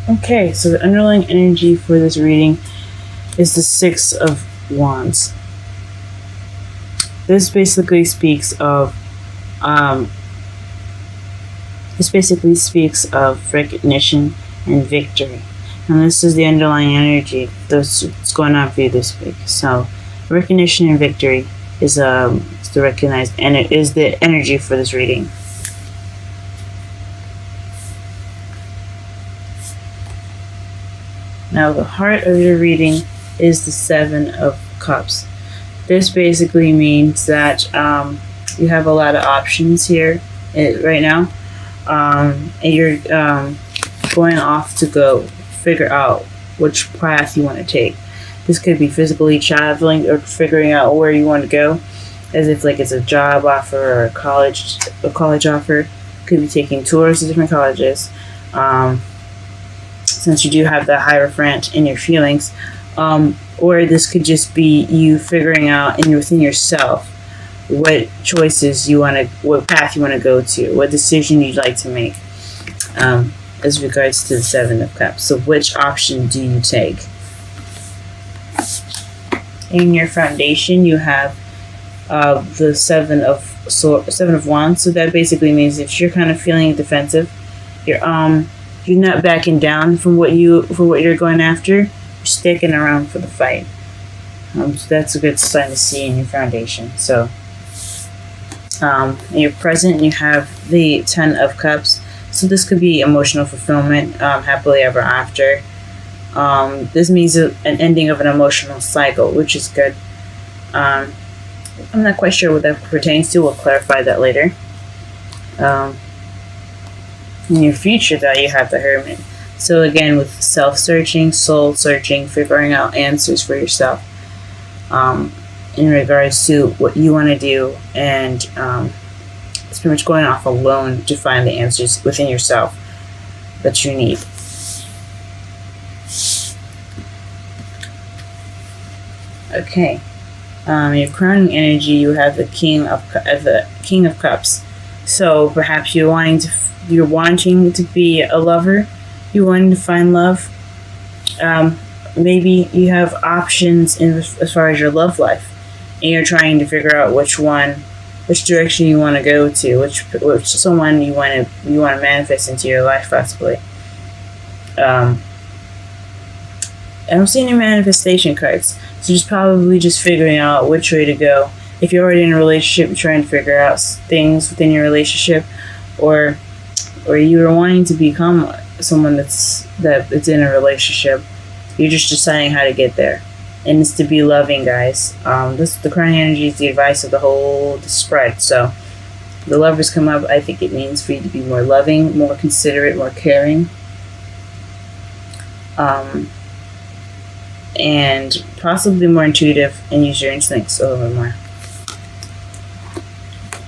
Okay, so the underlying energy for this reading is the Six of Wands. This basically speaks of recognition and victory. And this is the underlying energy that's going on for you this week. So recognition and victory is the recognized, and it is the energy for this reading. Now the heart of your reading is the Seven of Cups. This basically means that you have a lot of options here right now, and you're going off to go figure out which path you want to take. This could be physically traveling or figuring out where you want to go, as if like it's a job offer or a college offer. Could be taking tours to different colleges, since you do have the Hierophant in your feelings, or this could just be you figuring out within yourself what choices you want to, what path you want to go to, what decision you'd like to make, as regards to the Seven of Cups. So which option do you take? In your foundation, you have the Seven of Wands. So that basically means if you're kind of feeling defensive, you're not backing down from what you're going after. You're sticking around for the fight. So that's a good sign to see in your foundation. So in your present, you have the Ten of Cups. So this could be emotional fulfillment, happily ever after. This means an ending of an emotional cycle, which is good. I'm not quite sure what that pertains to. We'll clarify that later. In your future, though, you have the Hermit. So again, with self-searching, soul-searching, figuring out answers for yourself in regards to what you want to do, and it's pretty much going off alone to find the answers within yourself that you need. Okay, your crowning energy, you have the King of Cups. So perhaps you're wanting to be a lover. You're wanting to find love. Maybe you have options as far as your love life, and you're trying to figure out which direction you want to go to, which someone you want to manifest into your life, possibly. I don't see any manifestation cards, so just probably just figuring out which way to go. If you're already in a relationship, you're trying to figure out things within your relationship, or you're wanting to become someone that's in a relationship. You're just deciding how to get there, and it's to be loving, guys. The crowning energy is the advice of the spread. So the Lovers come up. I think it means for you to be more loving, more considerate, more caring, and possibly more intuitive, and use your instincts a little bit more.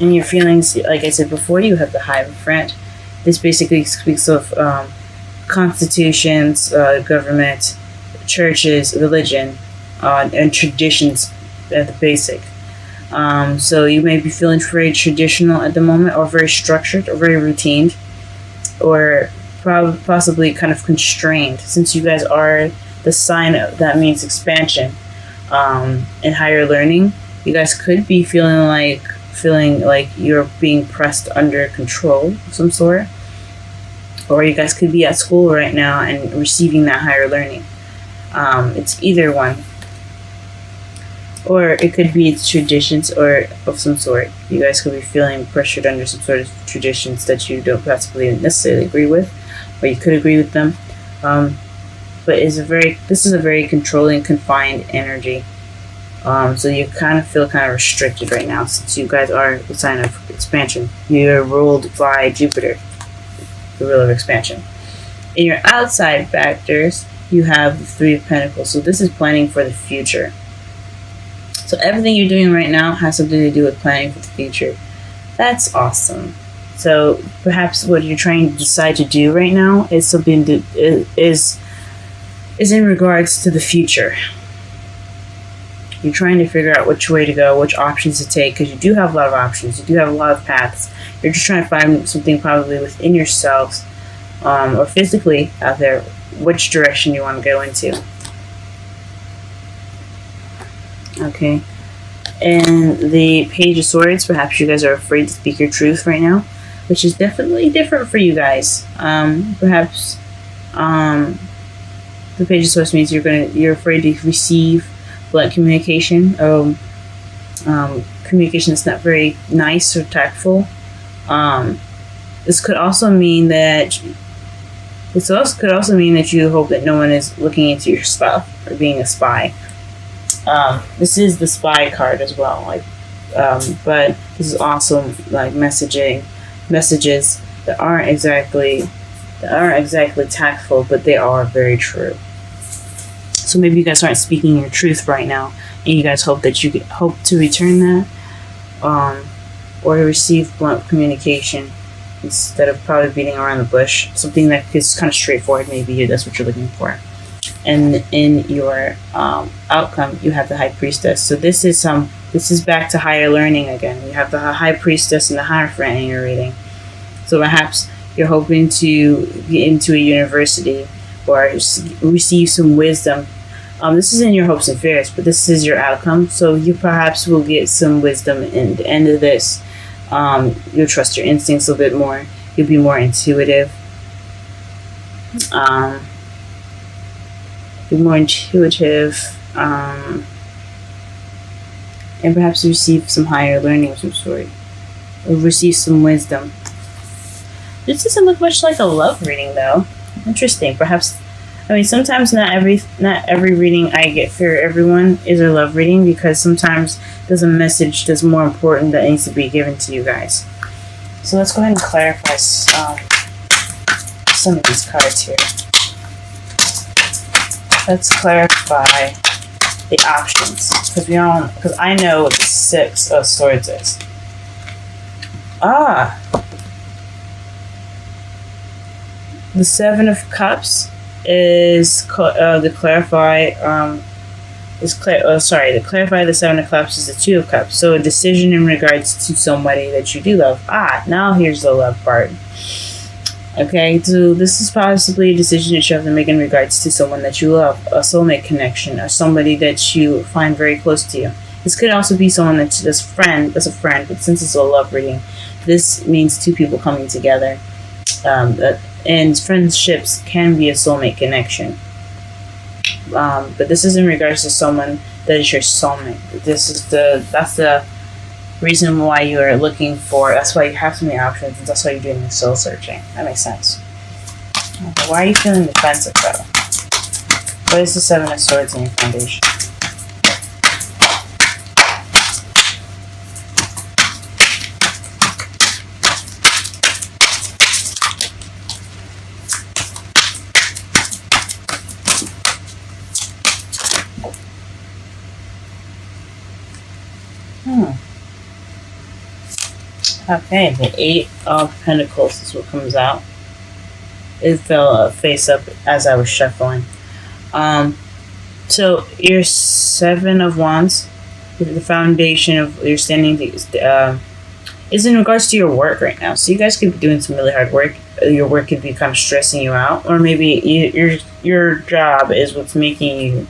In your feelings, like I said before, you have the Hierophant. This basically speaks of constitutions, government, churches, religion, and traditions at the basic. So you may be feeling very traditional at the moment, or very structured, or very routine, or possibly kind of constrained, since you guys are the sign that means expansion and higher learning. You guys could be feeling like you're being pressed under control of some sort, or you guys could be at school right now and receiving that higher learning. It's either one, or it could be traditions or of some sort. You guys could be feeling pressured under some sort of traditions that you don't possibly necessarily agree with, or you could agree with them. But this is a very controlling, confined energy. So you kind of feel kind of restricted right now, since you guys are the sign of expansion. You're ruled by Jupiter, the ruler of expansion. In your outside factors, you have the Three of Pentacles. So this is planning for the future. So everything you're doing right now has something to do with planning for the future. That's awesome. So perhaps what you're trying to decide to do right now is something that is in regards to the future. You're trying to figure out which way to go, which options to take, because you do have a lot of options. You do have a lot of paths. You're just trying to find something probably within yourselves, or physically out there, which direction you want to go into. Okay. And the Page of Swords, perhaps you guys are afraid to speak your truth right now, which is definitely different for you guys. Perhaps the Page of Swords means you're afraid to receive blunt communication. Communication that's not very nice or tactful. This could also mean that you hope that no one is looking into your stuff or being a spy. This is the spy card as well, but this is also like messages that aren't exactly tactful, but they are very true. So maybe you guys aren't speaking your truth right now, and you guys hope to return that, or to receive blunt communication instead of probably beating around the bush. Something that is kind of straightforward. Maybe that's what you're looking for. And in your outcome, you have the High Priestess. So this is back to higher learning again. You have the High Priestess and the Hierophant in your reading. So perhaps you're hoping to get into a university or receive some wisdom. This isn't your hopes and fears, but this is your outcome. So you perhaps will get some wisdom in the end of this. You'll trust your instincts a bit more. You'll be more intuitive. And perhaps receive some higher learning of some sort, or receive some wisdom. This doesn't look much like a love reading, though. Interesting. Perhaps, sometimes not every reading I get for everyone is a love reading, because sometimes there's a message that's more important that needs to be given to you guys. So let's go ahead and clarify some of these cards here. Let's clarify the options, because I know what the Six of Swords is. The Seven of Cups is to clarify the Seven of Cups is the Two of Cups. So a decision in regards to somebody that you do love. Now here's the love part. Okay, so this is possibly a decision that you have to make in regards to someone that you love, a soulmate connection, or somebody that you find very close to you. This could also be someone that's a friend, but since it's a love reading, this means two people coming together. And friendships can be a soulmate connection. But this is in regards to someone that is your soulmate. That's the reason why you are looking for. That's why you have so many options, and that's why you're doing your soul searching. That makes sense. Okay, why are you feeling defensive, though? What is the Seven of Swords in your foundation? Okay, the Eight of Pentacles is what comes out. It fell face up as I was shuffling. So your Seven of Wands, the foundation of your standing is in regards to your work right now. So you guys could be doing some really hard work. Your work could be kind of stressing you out, or maybe your job is what's making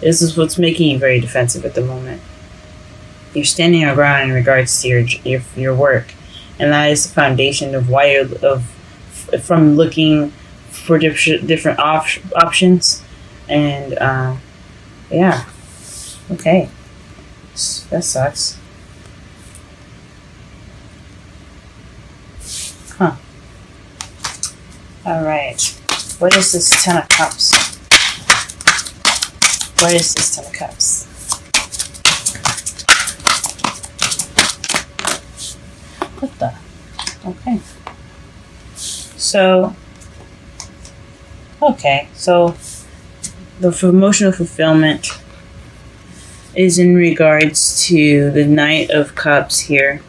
you very defensive at the moment. You're standing your ground in regards to your work, and that is the foundation of why from looking for different options, and yeah, okay, that sucks. All right, what is this Ten of Cups? What is this Ten of Cups? What the? Okay. So the emotional fulfillment is in regards to the Knight of Cups here.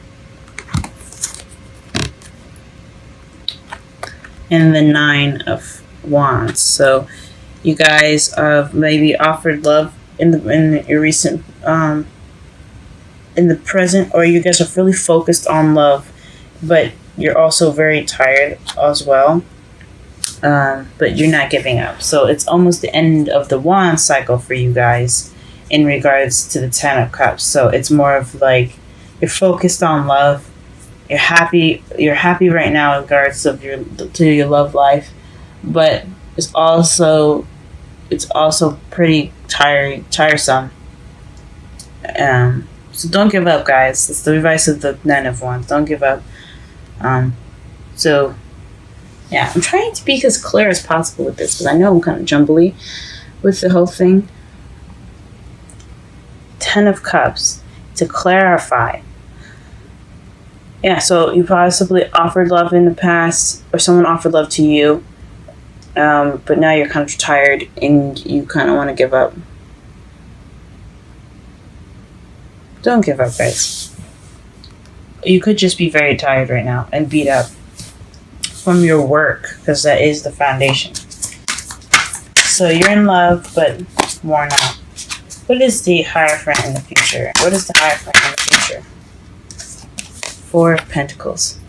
And the Nine of Wands. So you guys have maybe offered love in your recent in the present, or you guys are really focused on love, but you're also very tired as well. but you're not giving up. So it's almost the end of the wand cycle for you guys in regards to the Ten of Cups. So it's more of like you're focused on love. You're happy. You're happy right now in regards of your love life, but it's also pretty tiresome. So don't give up, guys. It's the advice of the Nine of Wands. Don't give up. So yeah, I'm trying to be as clear as possible with this because I know I'm kind of jumbly with the whole thing. Ten of Cups, to clarify. Yeah, so you possibly offered love in the past, or someone offered love to you, but now you're kind of tired and you kind of want to give up. Don't give up, guys. You could just be very tired right now and beat up from your work, because that is the foundation. So you're in love, but worn out. What is the Hierophant in the future? What is the Hierophant in the future? Four of Pentacles.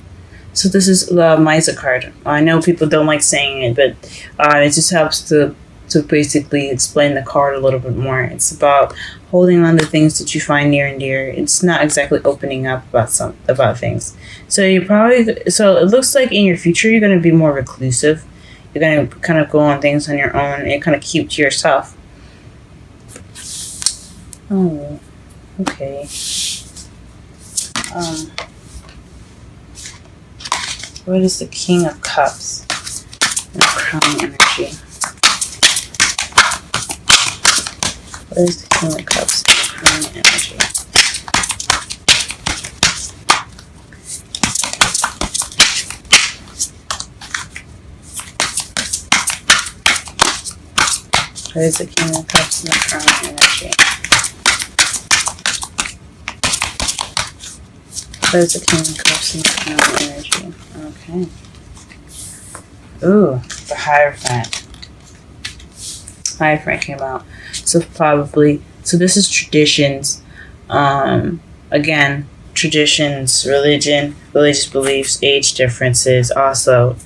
So this is the Miser card. I know people don't like saying it, but it just helps to basically explain the card a little bit more. It's about holding on to things that you find near and dear. It's not exactly opening up about things. So it looks like in your future you're going to be more reclusive. You're going to kind of go on things on your own and kind of keep to yourself. Oh, okay. What is the King of Cups? And Crown energy. What is the King of Cups and Crown energy? What is the King of Cups and the Crown energy? What is the King of Cups and the Crown energy? Okay. Ooh, the Hierophant. Hierophant came out. So this is traditions. Again, traditions, religious beliefs, age differences also.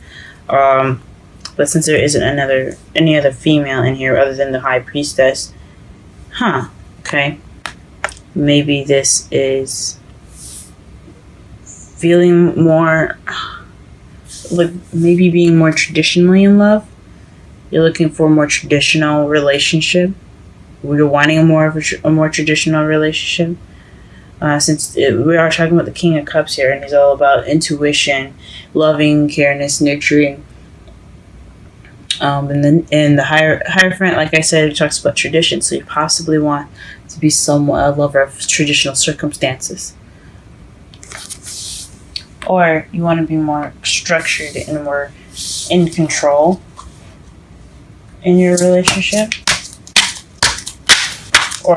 But since there isn't any other female in here other than the High Priestess, okay. Maybe this is feeling more, like maybe being more traditionally in love. You're looking for a more traditional relationship. You're wanting a more traditional relationship. We are talking about the King of Cups here, and he's all about intuition, loving, careness, nurturing. And the Hierophant, like I said, it talks about tradition. So you possibly want to be somewhat a lover of traditional circumstances. Or you want to be more structured and more in control in your relationship. Or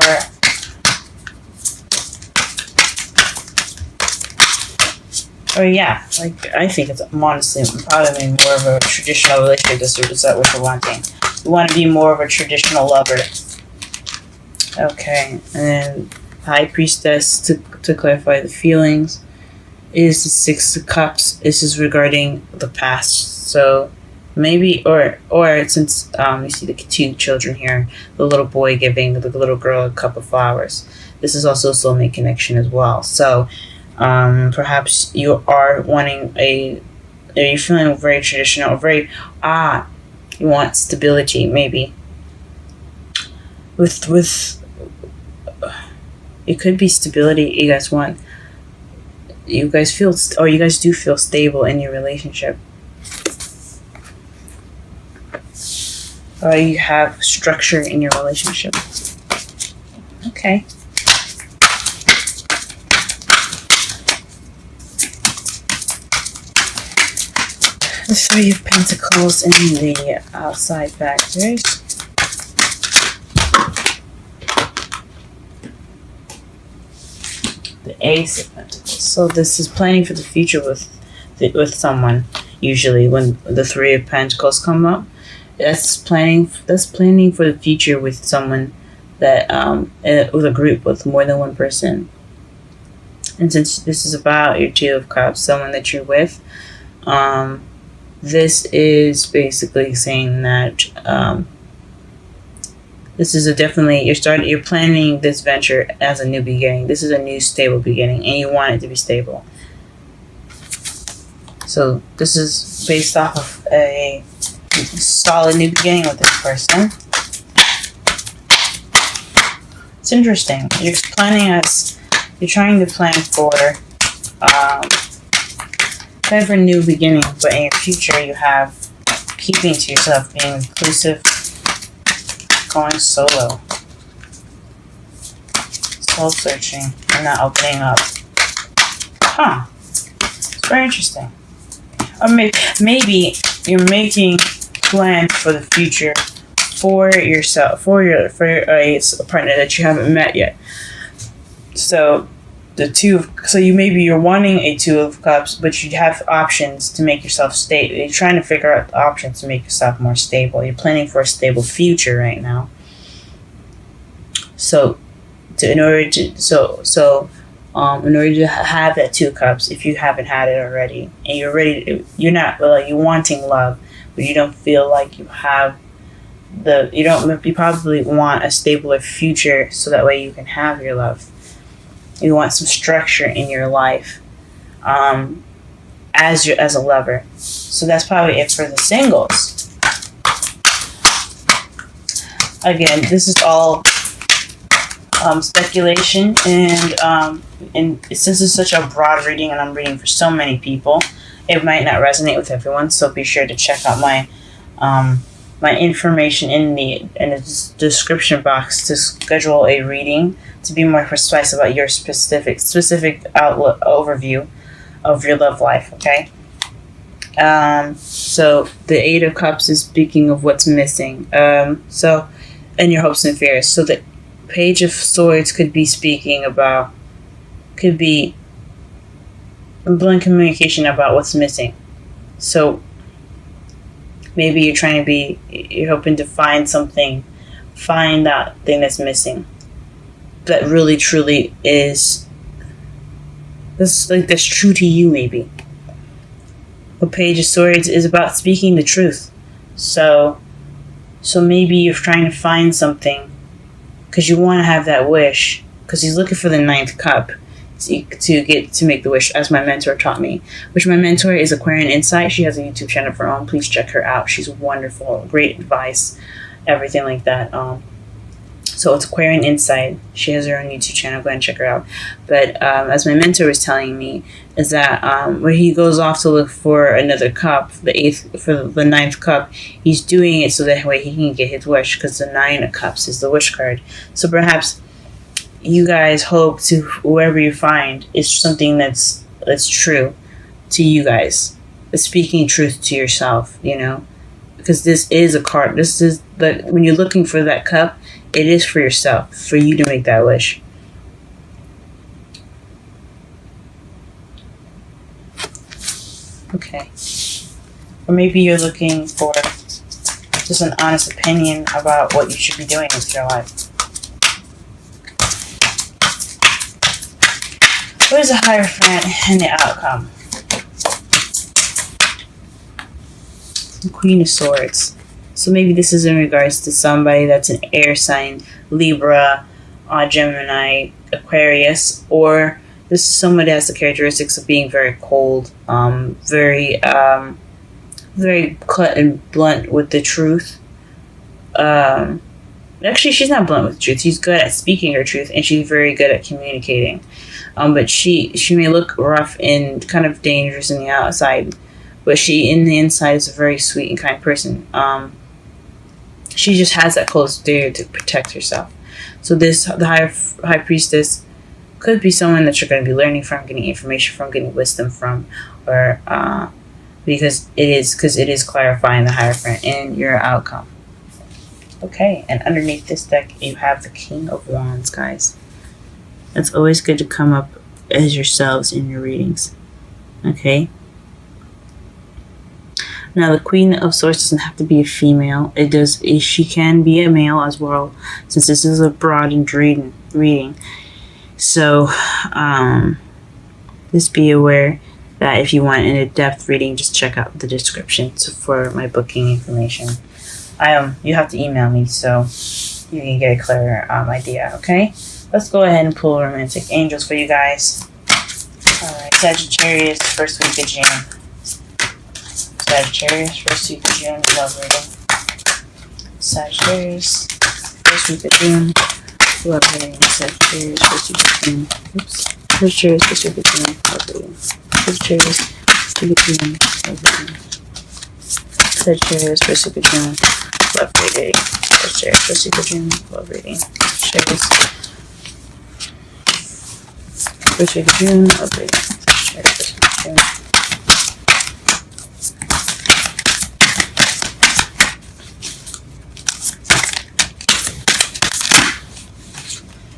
yeah, like I think it's honestly probably more of a traditional relationship. Is that what you're wanting? You want to be more of a traditional lover. Okay, and then High Priestess, to clarify the feelings, is the Six of Cups. This is regarding the past. So maybe, or since you see the two children here, the little boy giving the little girl a cup of flowers. This is also a soulmate connection as well. So perhaps you are wanting are you feeling very traditional, you want stability, maybe. With it could be stability you guys want. You guys do feel stable in your relationship. Or you have structure in your relationship. Okay. The Three of Pentacles in the outside factors. The Ace of Pentacles. So this is planning for the future with someone. Usually, when the Three of Pentacles come up, that's planning for the future with someone that with a group with more than one person. And since this is about your Two of Cups, someone that you're with, this is basically saying that this is you're planning this venture as a new beginning. This is a new stable beginning, and you want it to be stable. So this is based off of a solid new beginning with this person. It's interesting. You're trying to plan for new beginning, but in your future you have keeping to yourself, being inclusive, going solo, soul searching, and not opening up. It's very interesting. Or maybe you're making plans for the future for yourself, for a partner that you haven't met yet. So you're wanting a Two of Cups, but you have options to make yourself stable. You're trying to figure out the options to make yourself more stable. You're planning for a stable future right now. In order to have that Two of Cups, if you haven't had it already, and you're wanting love, but you don't feel like you have you probably want a stabler future so that way you can have your love. You want some structure in your life as a lover. So that's probably it for the singles. Again, this is all speculation, and since it's such a broad reading and I'm reading for so many people, it might not resonate with everyone. So be sure to check out my information in the description box to schedule a reading to be more precise about your specific outlook overview of your love life. Okay. So the Eight of Cups is speaking of what's missing. And your hopes and fears. So the Page of Swords could be blunt communication about what's missing. So maybe you're hoping to find that thing that's missing that really truly is that's true to you. Maybe the Page of Swords is about speaking the truth. So maybe you're trying to find something because you want to have that wish, because he's looking for the Ninth Cup to make the wish, as my mentor taught me, which my mentor is Aquarian Insight. She has a YouTube channel of her own. Please check her out. She's wonderful, great advice, everything like that. So it's Aquarian Insight. She has her own YouTube channel. Go ahead and check her out. But as my mentor was telling me, is that where he goes off to look for another cup, the Ninth Cup, he's doing it so that way he can get his wish, because the Nine of Cups is the wish card. So perhaps you guys hope to whoever you find is something that's true to you guys. It's speaking truth to yourself, because this is a card. This is when you're looking for that cup, it is for yourself, for you to make that wish. Okay. Or maybe you're looking for just an honest opinion about what you should be doing with your life. What is the Hierophant and the outcome? The Queen of Swords. So maybe this is in regards to somebody that's an air sign, Libra, Gemini, Aquarius, or this is someone that has the characteristics of being very cold, very cut and blunt with the truth. Actually, she's not blunt with the truth. She's good at speaking her truth, and she's very good at communicating. But she may look rough and kind of dangerous in the outside, but she in the inside is a very sweet and kind person. She just has that close barrier to protect herself. So the high priestess could be someone that you're going to be learning from, getting information from, getting wisdom from, or because it is clarifying the Hierophant and your outcome. Okay, and underneath this deck you have the King of Wands, guys. It's always good to come up as yourselves in your readings. Okay. Now, the Queen of Swords doesn't have to be a female. She can be a male as well, since this is a broadened reading. So, just be aware that if you want an in-depth reading, just check out the description for my booking information. You have to email me so you can get a clearer idea, okay? Let's go ahead and pull romantic angels for you guys. Alright, Sagittarius, first week of June. Sagittarius, first week of June, love reading. Sagittarius, first week of June, love reading. Sagittarius, first week of June. Oops. Sagittarius, first week of June, love reading. Sagittarius, first week of June, love reading. Sagittarius, first week of June, love reading. Sagittarius, first week of June, love reading. Sagittarius, first week of June, love reading. Sagittarius, first week of June.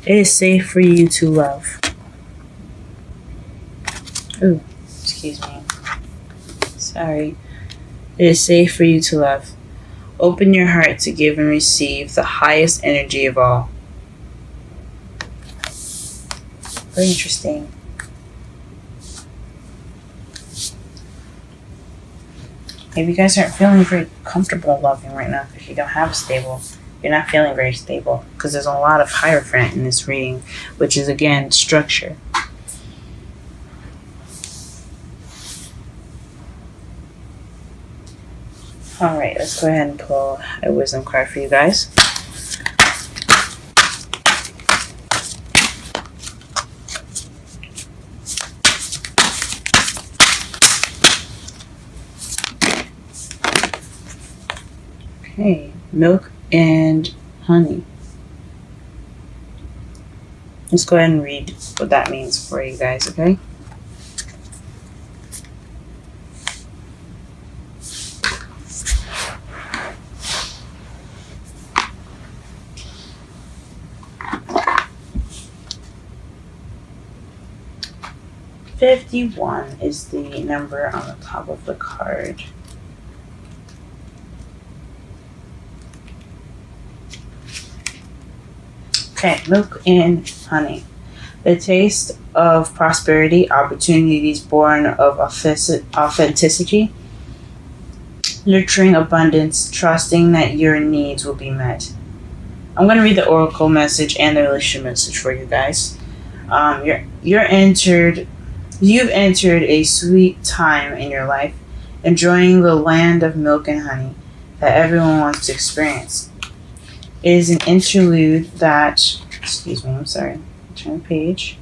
It is safe for you to love. Ooh, excuse me. Sorry. It is safe for you to love. Open your heart to give and receive the highest energy of all. Very interesting. Maybe you guys aren't feeling very comfortable loving right now because you don't have a stable. You're not feeling very stable because there's a lot of Hierophant in this reading, which is again structure. Alright, let's go ahead and pull a wisdom card for you guys. Okay, milk and honey. Let's go ahead and read what that means for you guys, okay? "51 is the number on the top of the card. Okay, milk and honey. The taste of prosperity, opportunities born of authenticity, nurturing abundance, trusting that your needs will be met." I'm going to read the oracle message and the relationship message for you guys. You've entered a sweet time in your life, enjoying the land of milk and honey that everyone wants to experience. It is an interlude that, turn the page.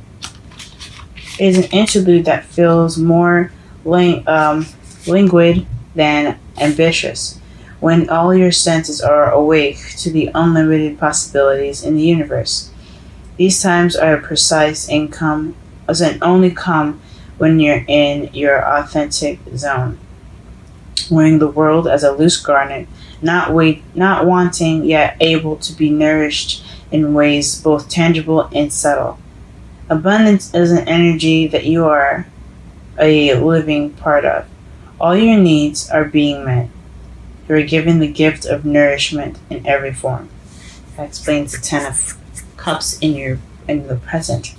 It is an interlude that feels more languid than ambitious, when all your senses are awake to the unlimited possibilities in the universe. These times are precise and only come when you're in your authentic zone, wearing the world as a loose garment, not wanting yet able to be nourished in ways both tangible and subtle. Abundance is an energy that you are a living part of. All your needs are being met. You are given the gift of nourishment in every form. That explains the 10 of Cups in the present.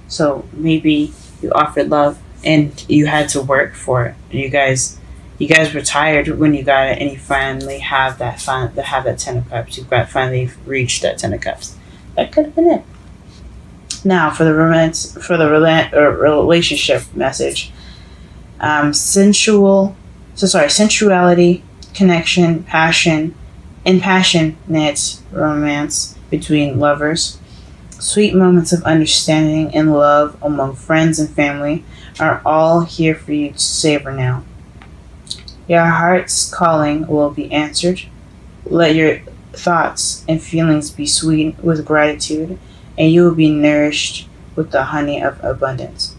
So maybe you offered love and you had to work for it. You guys were tired when you got it, and you finally have that 10 of Cups. You've finally reached that 10 of Cups. That could have been it. Now for the relationship message. Sensuality, connection, passion, and passionate romance between lovers. Sweet moments of understanding and love among friends and family are all here for you to savor now. Your heart's calling will be answered. Let your thoughts and feelings be sweet with gratitude, and you will be nourished with the honey of abundance.